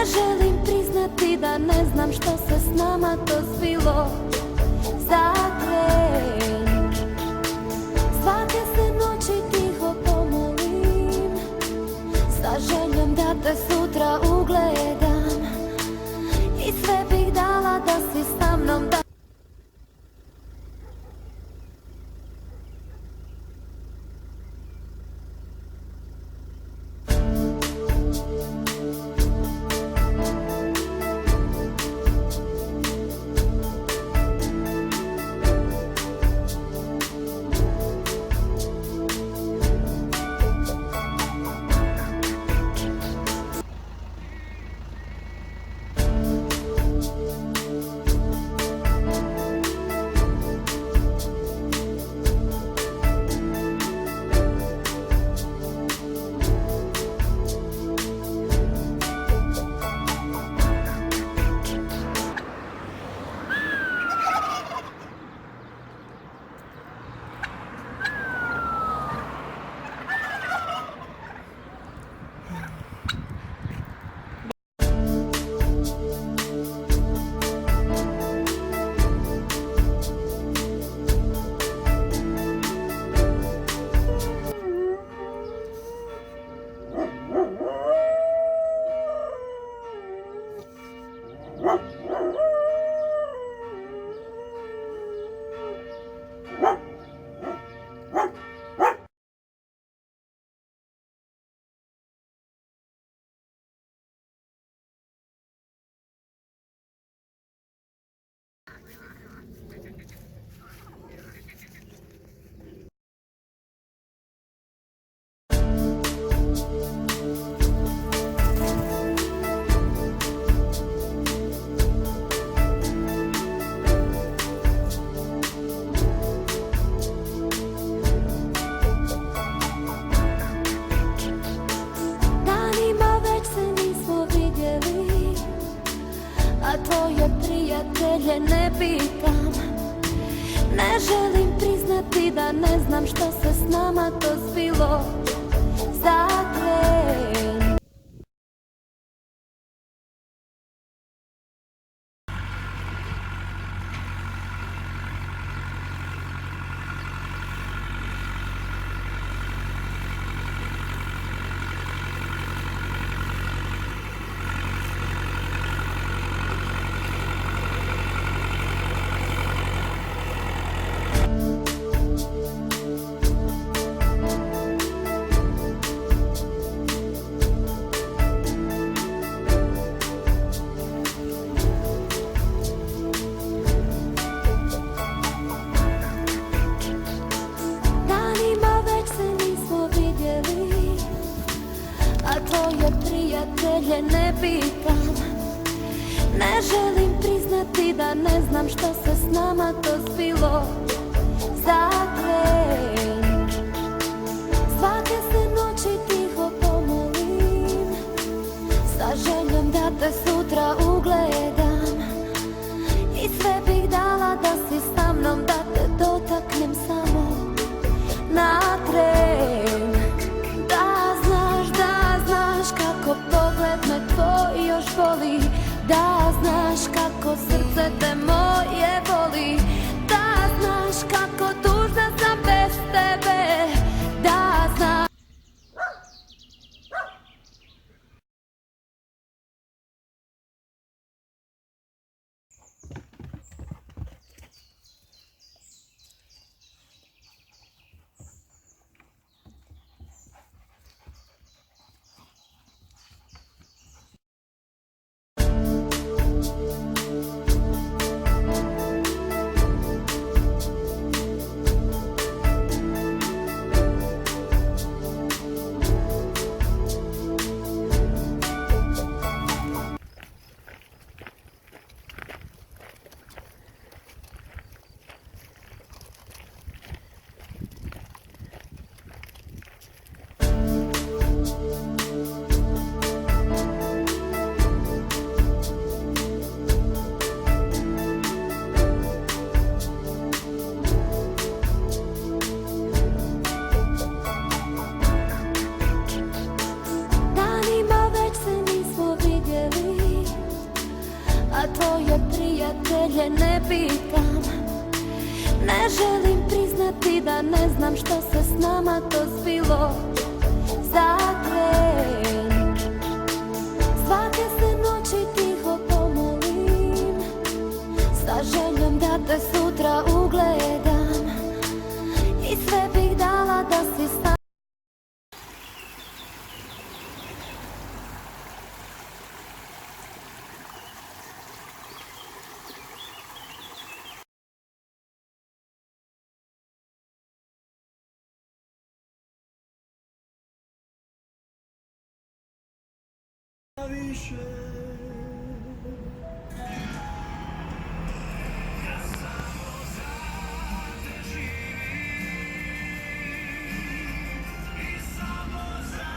Ne želim priznati da ne znam što se s nama to zbilo. Zaklen, svake se noći tiho pomolim, sa željom da te sutra ugledam, i sve bih dala da si sa mnom. Tvoje prijatelje ne pitam, ne želim priznati da ne znam što se s nama to zbilo. Zaklen. Tvoje prijatelje ne pitam, ne želim priznati da ne znam što se s nama to zbilo. Zaklen, svake se noći tiho pomolim, sa željom da te sutra ugledam, i sve bih dala da si sa mnom, da te dotaknem samo na tren. Pogled me tvoj još boli, da znaš kako srce te moje voli, da znaš kako tužna sam bez tebe, da znaš. pitam. Ne želim priznati da ne znam što se s nama to zbilo. Zaklen, svake se noći tiho pomolim, sa željom da te sutra ugledam i sve bih dala da si sam. Više. Ja samo za te živim i samo za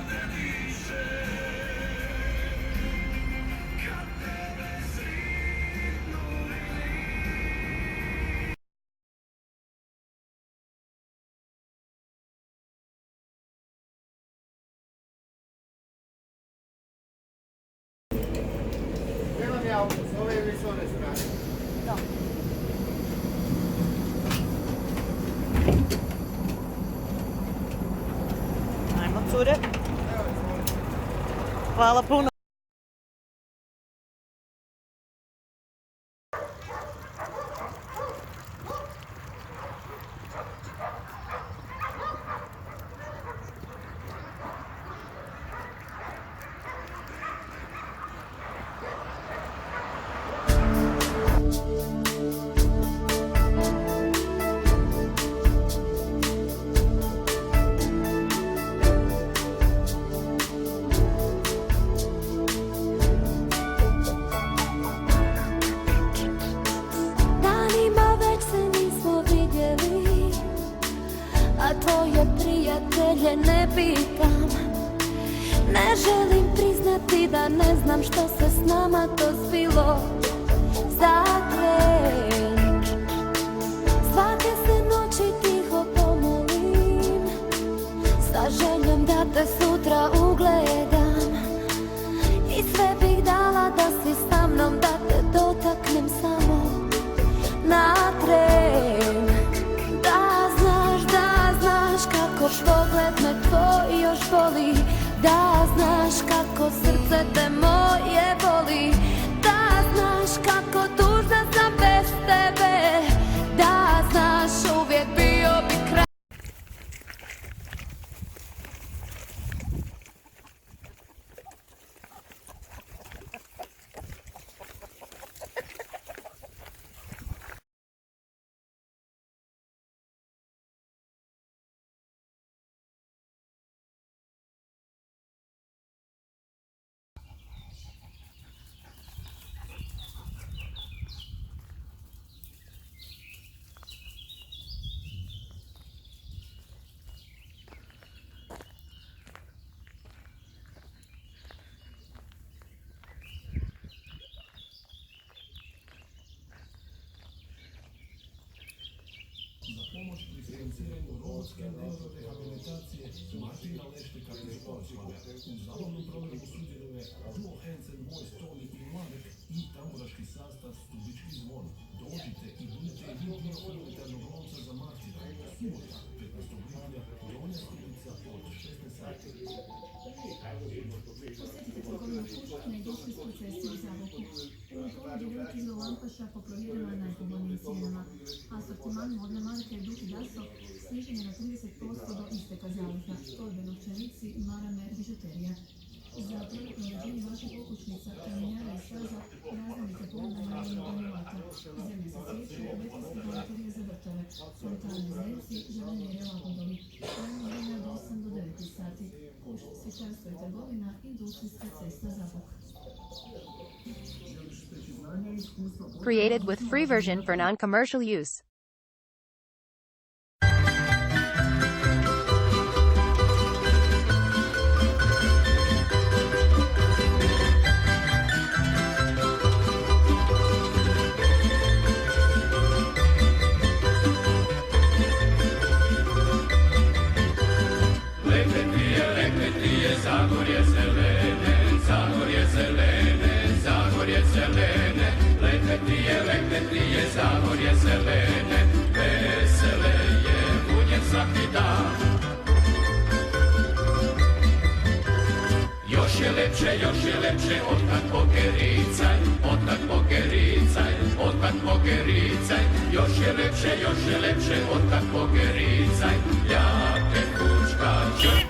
te dišem. Kad tebe sretnu vidim. Nemam ja opet, s ove ili s one strane. Da. Ajmo, cure. Evo, izvolite. Hvala puno. Danima već se nismo vidjeli, a tvoje prijatelje ne pitam. Ne želim priznati da ne znam što se s nama to zbilo. Zaklen, svake se noći tiho pomolim, sa željom da te sutra ugledam i sve bih dala da si sa mnom, da te dotaknem samo na tren. Da znaš kako pogled me tvoj još boli, da znaš kako srce te moje boli, da znaš kako tužna sam bez tebe, da znaš uvijek bio bi kraj. Za pomoć pri financiranju robotske neurorehabilitacije Martina Leštika iz Boslavlja. U zabavnom programu sudjeluje Duo Hansen, Voice, Toni i Mladek i tamburaški sastav Stubički zvon. Dođite i budite dio humanitarnog lonca za Martina. Subota, 15. lipnja, Donja Stubica od 16 sati. Posjetite trgovinu Kužak na industrijskoj cesti u Zaboku. U ponudi veliki izbor lampaša po provjerenoj najpovoljnijim cijenama. Asortiman modne marke Duki Daso snižen je na 30% do isteka zaliha. Torbe, novčanici, marame, bižuterija. Za produktno uređenje vaših okućnica, kamenjara i svaza, razdjelite ponuda na donilata. Zemlje za svijeću, betonske baterije za vrtove, fontane zreci, želenjere lagodovi. Radno vrijeme od 8 do 9 sati. Kuš, svjećarstvo i trgovina, industrijska cesta Zabok. Created with free version for non-commercial use. Zagorje zelene, Zagorje zelene, Zagorje zelene, lete ti je je lepše otkad pokericaj, otkad pokericaj, otkad pokericaj, još je lepše otkad pokericaj, ljake fučkače.